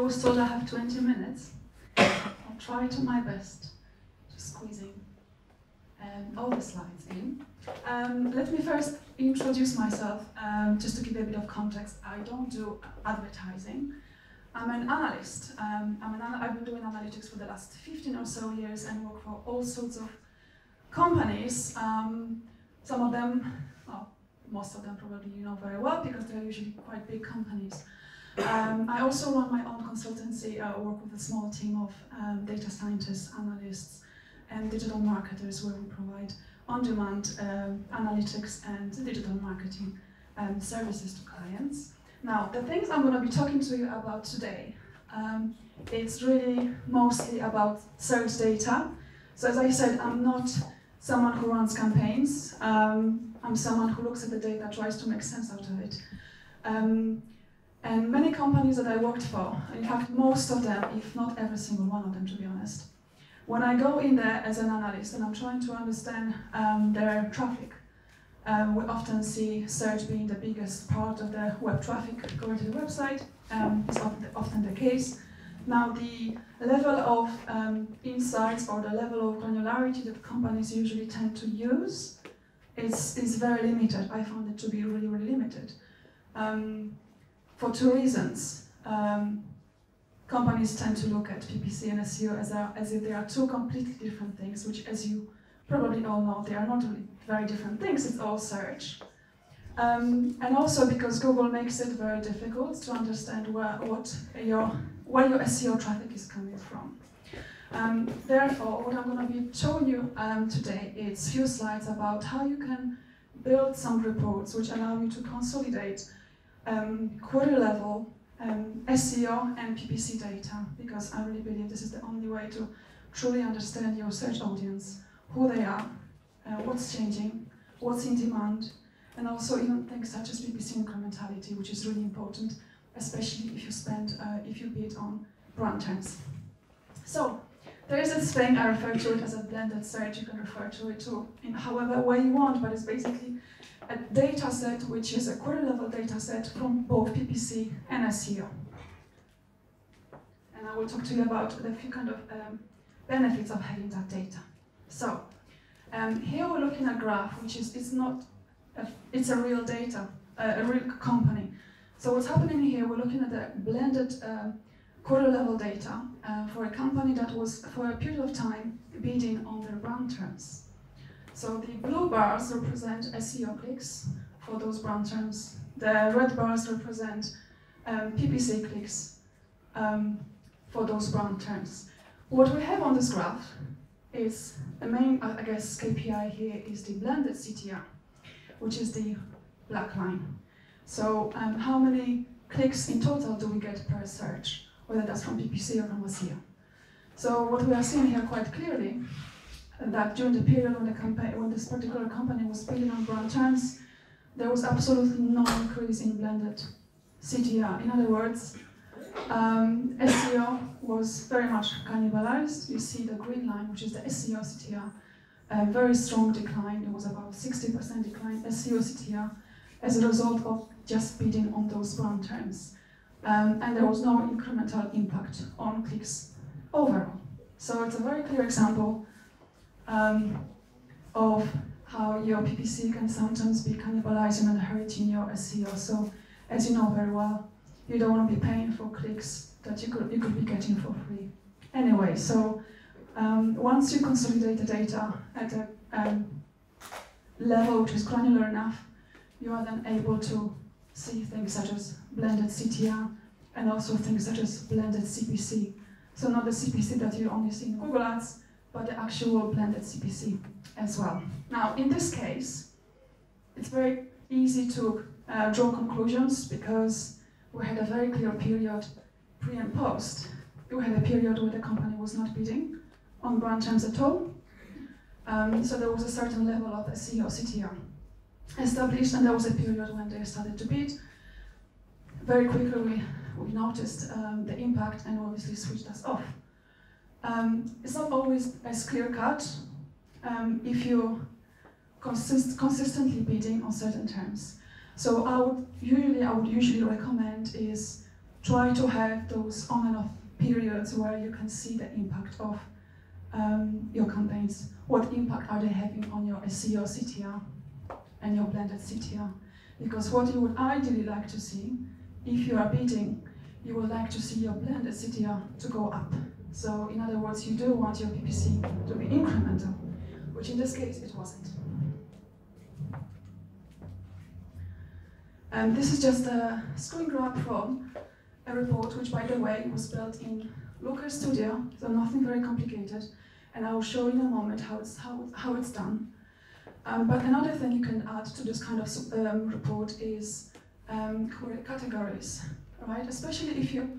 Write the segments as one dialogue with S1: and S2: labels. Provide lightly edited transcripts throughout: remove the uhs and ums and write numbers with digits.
S1: was told I have 20 minutes. I'll try to my best to squeezing all the slides in. Let me first introduce myself, just to give a bit of context. I don't do advertising. I'm an analyst. I've been doing analytics for the last 15 or so years and work for all sorts of companies. Some of them, well, most of them probably you know very well because they're usually quite big companies. I also run my own consultancy. I work with a small team of data scientists, analysts, and digital marketers where we provide on-demand analytics and digital marketing services to clients. Now, the things I'm going to be talking to you about today, it's really mostly about search data. So as I said, I'm not someone who runs campaigns. I'm someone who looks at the data, tries to make sense out of it. And many companies that I worked for, in fact, most of them, if not every single one of them, to be honest, when I go in there as an analyst and I'm trying to understand their traffic, we often see search being the biggest part of the web traffic going to the website. It's often the case. Now, the level of insights or the level of granularity that companies usually tend to use is very limited. I found it to be really, really limited. For two reasons. Companies tend to look at PPC and SEO as if they are two completely different things, which, as you probably all know, they are not really very different things. It's all search. And also because Google makes it very difficult to understand where your SEO traffic is coming from. Therefore, what I'm going to be showing you today is a few slides about how you can build some reports which allow you to consolidate query level SEO and PPC data, because I really believe this is the only way to truly understand your search audience, who they are, what's changing, what's in demand, and also even things such as PPC incrementality, which is really important, especially if you bid on brand terms. So there is this thing, I refer to it as a blended search. You can refer to it in however way you want, but it's basically a data set which is a query level data set from both PPC and SEO. And I will talk to you about the few kind of benefits of having that data. So here we're looking at a graph, which is it's a real data, a real company. So what's happening here, we're looking at the blended query level data for a company that was for a period of time bidding on their brand terms. So the blue bars represent SEO clicks for those brand terms. The red bars represent PPC clicks for those brand terms. What we have on this graph is the main, I guess, KPI here is the blended CTR, which is the black line. So how many clicks in total do we get per search, whether that's from PPC or from SEO? So what we are seeing here quite clearly, that during the period when this particular company was bidding on brand terms, there was absolutely no increase in blended CTR. In other words, SEO was very much cannibalized. You see the green line, which is the SEO CTR, a very strong decline. It was about 60% decline SEO CTR as a result of just bidding on those brand terms. And there was no incremental impact on clicks overall. So it's a very clear example of how your PPC can sometimes be cannibalizing and hurting your SEO. So, as you know very well, you don't want to be paying for clicks that you could be getting for free. Anyway, so once you consolidate the data at a level which is granular enough, you are then able to see things such as blended CTR and also things such as blended CPC. So not the CPC that you only see in Google Ads, but the actual blended CPC as well. Now, in this case, it's very easy to draw conclusions because we had a very clear period pre and post. We had a period where the company was not bidding on brand terms at all. So there was a certain level of SEO CTR established, and there was a period when they started to bid. Very quickly we noticed the impact and obviously switched us off. It's not always as clear-cut if you're consistently bidding on certain terms. So I would usually recommend is try to have those on and off periods where you can see the impact of your campaigns. What impact are they having on your SEO CTR and your blended CTR? Because what you would ideally like to see, if you are bidding, you would like to see your blended CTR to go up. So in other words, you do want your PPC to be incremental, which in this case it wasn't. This is just a screen grab from a report, which by the way was built in Looker Studio, so nothing very complicated. And I will show in a moment how it's done. But another thing you can add to this kind of report is query categories, right? Especially if you're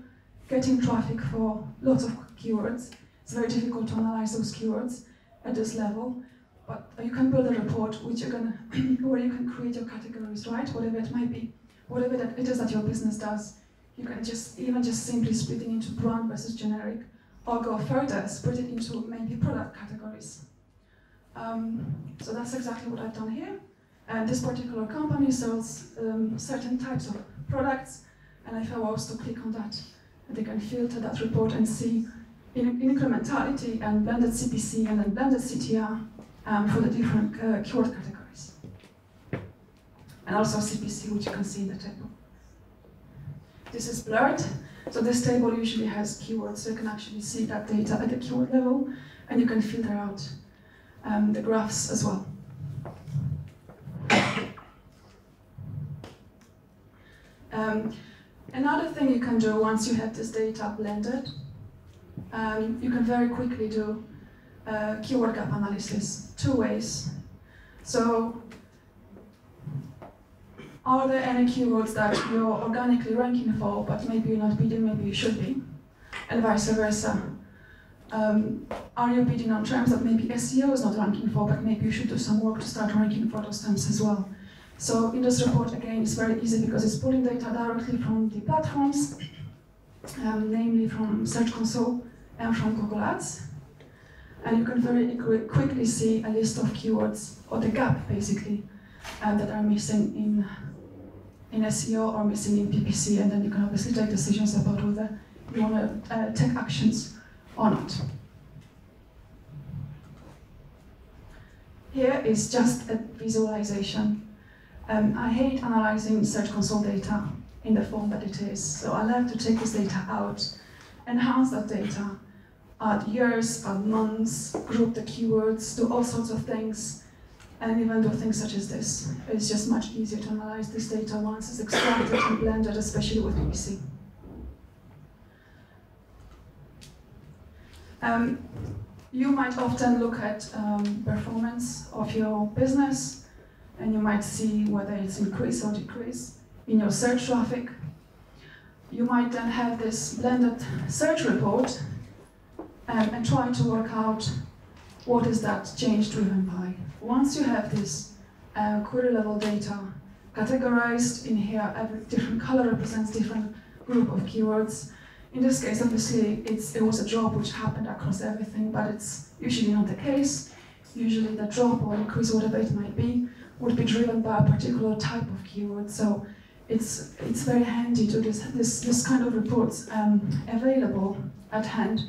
S1: getting traffic for lots of keywords. It's very difficult to analyze those keywords at this level. But you can build a report which you're gonna where you can create your categories, right? Whatever it might be, whatever that it is that your business does. You can just simply split it into brand versus generic, or go further, split it into maybe product categories. So that's exactly what I've done here. And this particular company sells certain types of products, and if I was to click on that, they can filter that report and see incrementality and blended CPC and then blended CTR for the different keyword categories. And also CPC, which you can see in the table. This is blurred, so this table usually has keywords, so you can actually see that data at the keyword level, and you can filter out the graphs as well. Another thing you can do once you have this data blended, you can very quickly do keyword gap analysis, 2 ways. So, are there any keywords that you're organically ranking for, but maybe you're not bidding, maybe you should be, and vice versa? Are you bidding on terms that maybe SEO is not ranking for, but maybe you should do some work to start ranking for those terms as well? So in this report, again, it's very easy because it's pulling data directly from the platforms, namely from Search Console and from Google Ads. And you can very quickly see a list of keywords, or the gap, basically, that are missing in SEO or missing in PPC, and then you can obviously take decisions about whether you want to take actions or not. Here is just a visualization. I hate analyzing Search Console data in the form that it is, so I like to take this data out, enhance that data, add years, add months, group the keywords, do all sorts of things, and even do things such as this. It's just much easier to analyze this data once it's extracted and blended, especially with PPC. You might often look at performance of your business, and you might see whether it's increase or decrease in your search traffic. You might then have this blended search report and try to work out what is that change driven by. Once you have this query level data categorized in here, every different color represents different group of keywords. In this case, obviously, it was a drop which happened across everything, but it's usually not the case. Usually the drop or increase, whatever it might be, would be driven by a particular type of keyword. So it's very handy to this kind of reports available at hand,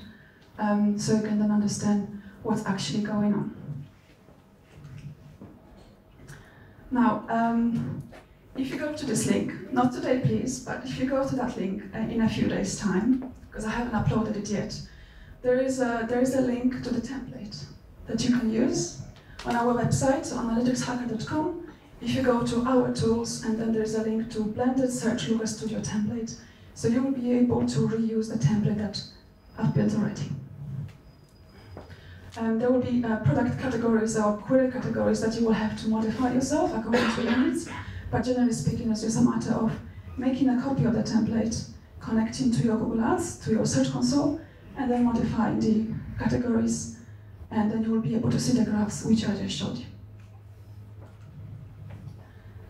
S1: so you can then understand what's actually going on. Now, if you go to this link, not today please, but if you go to that link in a few days' time, because I haven't uploaded it yet, there is a link to the template that you can use on our website, so analyticshacker.com. If you go to our tools, and then there's a link to blended search Looker Studio template, so you will be able to reuse the template that I've built already. There will be product categories or query categories that you will have to modify yourself according to your needs. But generally speaking, it's just a matter of making a copy of the template, connecting to your Google Ads, to your Search Console, and then modifying the categories, and then you will be able to see the graphs which I just showed you.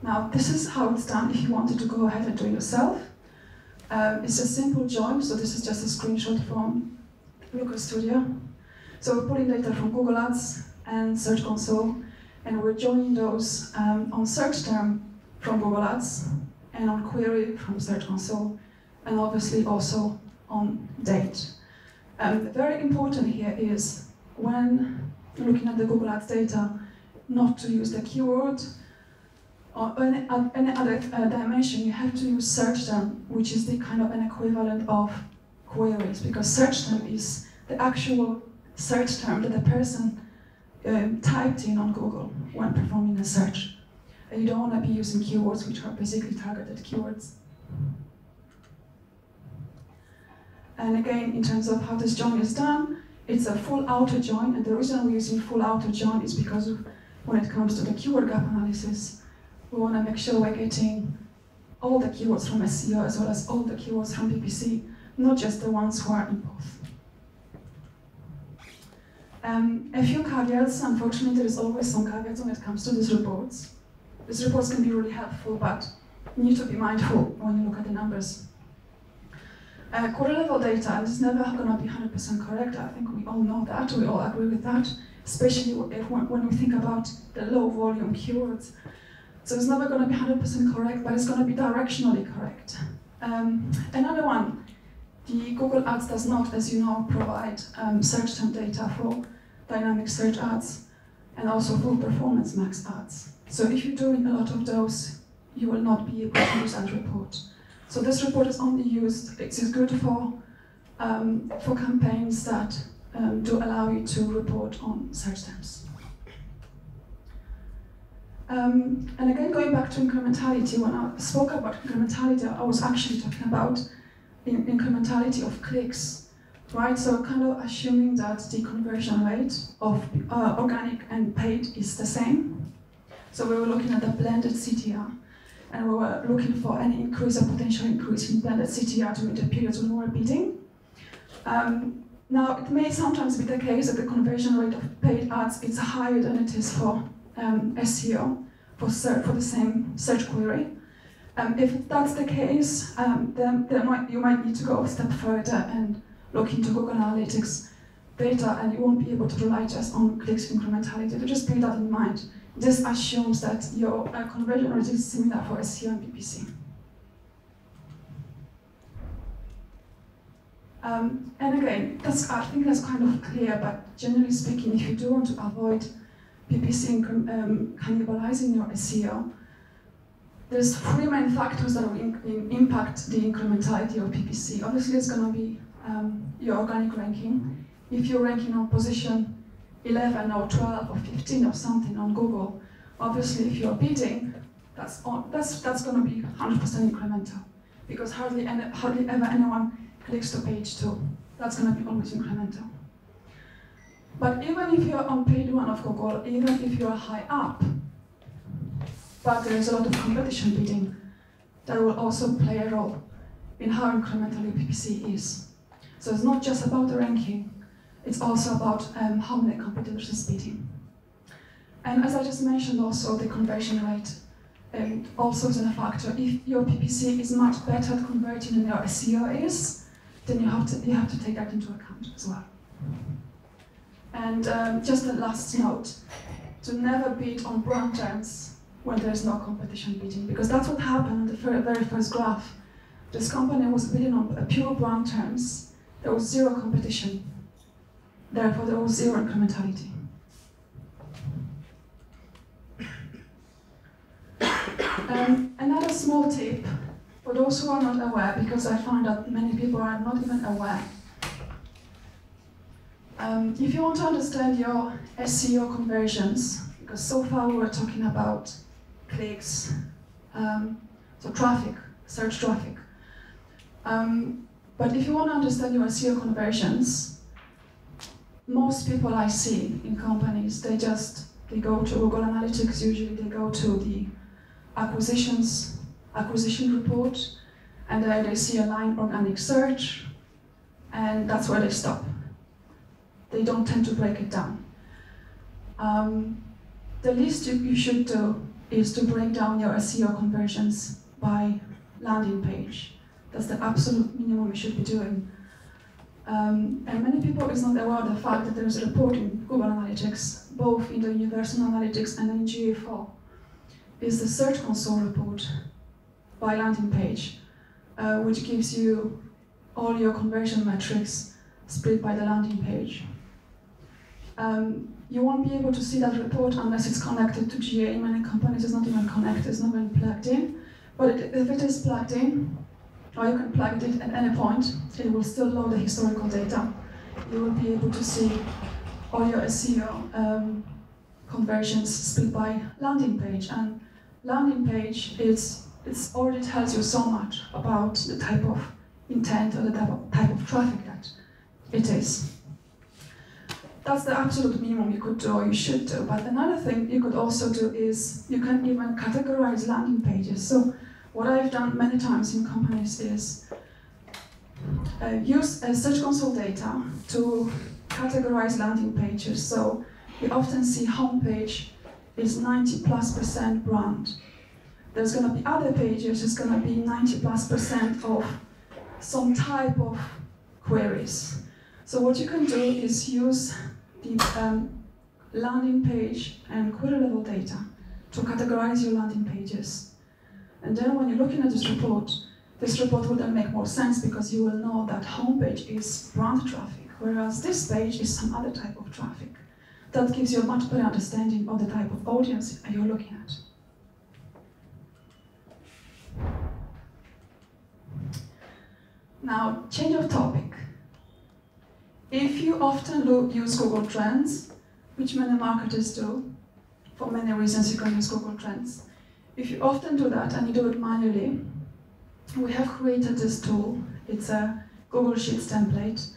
S1: Now, this is how it's done if you wanted to go ahead and do it yourself. It's a simple join, so this is just a screenshot from Looker Studio. So we're pulling data from Google Ads and Search Console, and we're joining those on search term from Google Ads and on query from Search Console and obviously also on date. Very important here is when looking at the Google Ads data, not to use the keyword or any other dimension. You have to use search term, which is the kind of an equivalent of queries, because search term is the actual search term that the person typed in on Google when performing a search. And you don't want to be using keywords which are basically targeted keywords. And again, in terms of how this join is done, it's a full outer join, and the reason we're using full outer join is because when it comes to the keyword gap analysis, we want to make sure we're getting all the keywords from SEO as well as all the keywords from PPC, not just the ones who are in both. A few caveats. Unfortunately, there is always some caveats when it comes to these reports. These reports can be really helpful, but you need to be mindful when you look at the numbers. Quarter level data, and it's never going to be 100% correct. I think we all know that, we all agree with that, especially when we think about the low volume keywords. So it's never going to be 100% correct, but it's going to be directionally correct. Another one, the Google Ads does not, as you know, provide search term data for dynamic search ads and also for performance max ads. So if you're doing a lot of those, you will not be able to use that report. So this report is only used, it's good for campaigns that do allow you to report on search terms. And again, going back to incrementality, when I spoke about incrementality, I was actually talking about incrementality of clicks, right? So kind of assuming that the conversion rate of organic and paid is the same. So we were looking at the blended CTR, and we were looking for any increase or potential increase in blended CTR during the periods when we were bidding. Now, it may sometimes be the case that the conversion rate of paid ads is higher than it is for SEO, for the same search query. If that's the case, then you might need to go a step further and look into Google Analytics data, and you won't be able to rely just on clicks incrementality. So just bear that in mind. This assumes that your conversion rate is similar for SEO and PPC. And again, I think that's kind of clear, but generally speaking, if you do want to avoid PPC cannibalizing your SEO, there's three main factors that will impact the incrementality of PPC. Obviously, it's going to be your organic ranking. If you're ranking on position 11 or 12 or 15 or something on Google, obviously if you're bidding, that's going to be 100% incremental, because hardly ever anyone clicks to page 2. That's going to be always incremental. But even if you're on page 1 of Google, even if you're high up, but there is a lot of competition bidding, that will also play a role in how incremental your PPC is. So it's not just about the ranking, it's also about how many competitors is bidding. And as I just mentioned also, the conversion rate also is a factor. If your PPC is much better at converting than your SEO is, then you have to take that into account as well. And just a last note, to never bid on brand terms when there is no competition bidding, because that's what happened on the very first graph. This company was bidding on pure brand terms. There was zero competition. Therefore, there was zero incrementality. Another small tip for those who are not aware, because I find that many people are not even aware. If you want to understand your SEO conversions, because so far we were talking about clicks, so traffic, search traffic. But if you want to understand your SEO conversions, most people I see in companies, they go to Google Analytics, usually they go to the acquisition report, and there they see a line organic search, and that's where they stop. They don't tend to break it down. The least you should do is to break down your SEO conversions by landing page. That's the absolute minimum you should be doing. And many people is not aware of the fact that there is a report in Google Analytics, both in the Universal Analytics and in GA4. Is the Search Console report by landing page. which gives you all your conversion metrics split by the landing page. You won't be able to see that report unless it's connected to GA. In many companies it's not even connected, it's not even plugged in. But if it is plugged in, or you can plug it at any point, it will still load the historical data. You will be able to see all your SEO conversions split by landing page. And landing page, it's already tells you so much about the type of intent or the type of traffic that it is. That's the absolute minimum you could do or you should do. But another thing you could also do is you can even categorize landing pages. So what I've done many times in companies is use Search Console data to categorize landing pages. So you often see homepage is 90+% brand. There's going to be other pages, it's going to be 90+% of some type of queries. So what you can do is use the landing page and query level data to categorize your landing pages. And then when you're looking at this report will then make more sense because you will know that homepage is brand traffic, whereas this page is some other type of traffic. That gives you a much better understanding of the type of audience you're looking at. Now, change of topic. If you often use Google Trends, which many marketers do, for many reasons you can use Google Trends. If you often do that and you do it manually, we have created this tool. It's a Google Sheets template.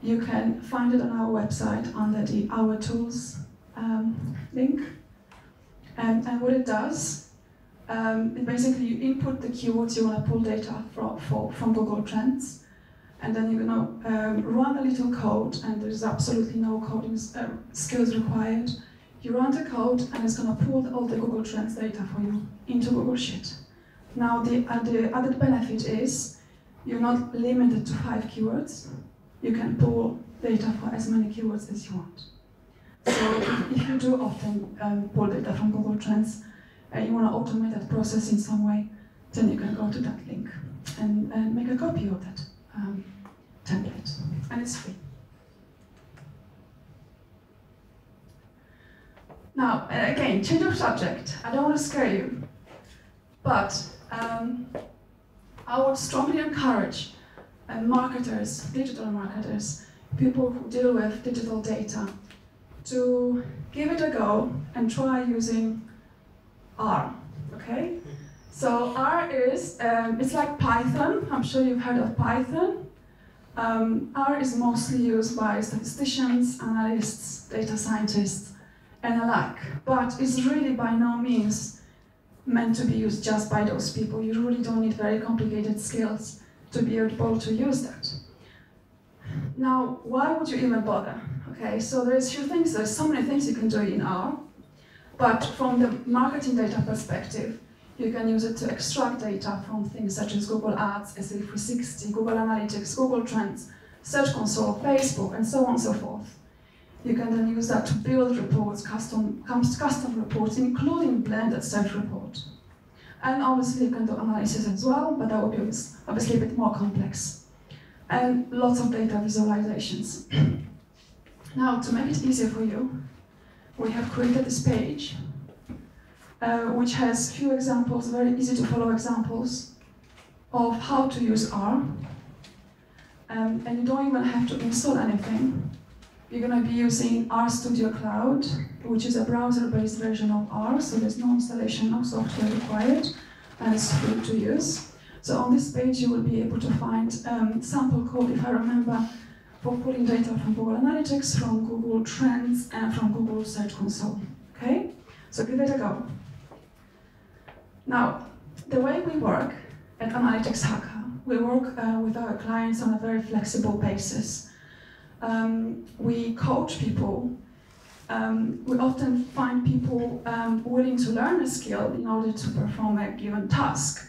S1: You can find it on our website under the Our Tools link. And what it does, it basically you input the keywords you want to pull data from Google Trends. And then you're going to run a little code, and there's absolutely no coding skills required. You run the code, and it's going to pull all the Google Trends data for you into Google Sheet. Now, the added benefit is you're not limited to 5 keywords. You can pull data for as many keywords as you want. So if you do often pull data from Google Trends, and you want to automate that process in some way, then you can go to that link and make a copy of that template, and it's free. Now, again, change of subject. I don't want to scare you, but I would strongly encourage marketers, digital marketers, people who deal with digital data, to give it a go and try using R, okay? So R is, it's like Python. I'm sure you've heard of Python. R is mostly used by statisticians, analysts, data scientists, and alike. But it's really by no means meant to be used just by those people. You really don't need very complicated skills to be able to use that. Now, why would you even bother? Okay, so there's so many things you can do in R, but from the marketing data perspective, you can use it to extract data from things such as Google Ads, SA360, Google Analytics, Google Trends, Search Console, Facebook, and so on and so forth. You can then use that to build reports, custom reports, including blended search report. And obviously you can do analysis as well, but that would be obviously a bit more complex. And lots of data visualizations. Now, to make it easier for you, we have created this page which has few examples, very easy to follow examples of how to use R. And you don't even have to install anything. You're going to be using RStudio Cloud, which is a browser-based version of R, so there's no installation, no software required, and it's free to use. So on this page you will be able to find sample code, if I remember, for pulling data from Google Analytics, from Google Trends, and from Google Search Console. Okay? So give it a go. Now, the way we work at Analytics Hacker, we work with our clients on a very flexible basis. We coach people. We often find people willing to learn a skill in order to perform a given task.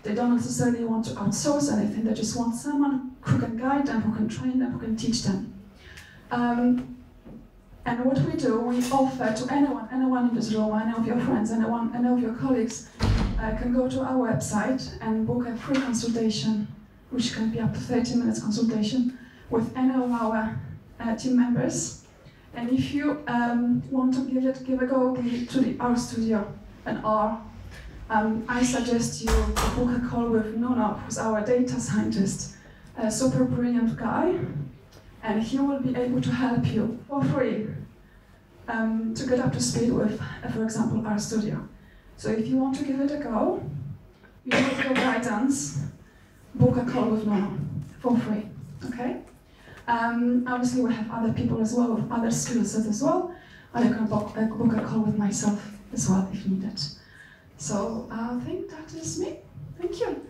S1: They don't necessarily want to outsource anything, they just want someone who can guide them, who can train them, who can teach them. And what we do, we offer to anyone in this room, any of your friends, any of your colleagues, can go to our website and book a free consultation, which can be up to 30 minutes consultation with any of our team members. And if you want to give a go to the R Studio and R, I suggest you book a call with Nuno, who's our data scientist, a super brilliant guy, and he will be able to help you for free to get up to speed with, for example, R Studio. So if you want to give it a go, you need your guidance, book a call with Nuno for free, okay? Obviously we have other people as well with other skill sets as well, and you can book a call with myself as well if needed. So I think that is me. Thank you.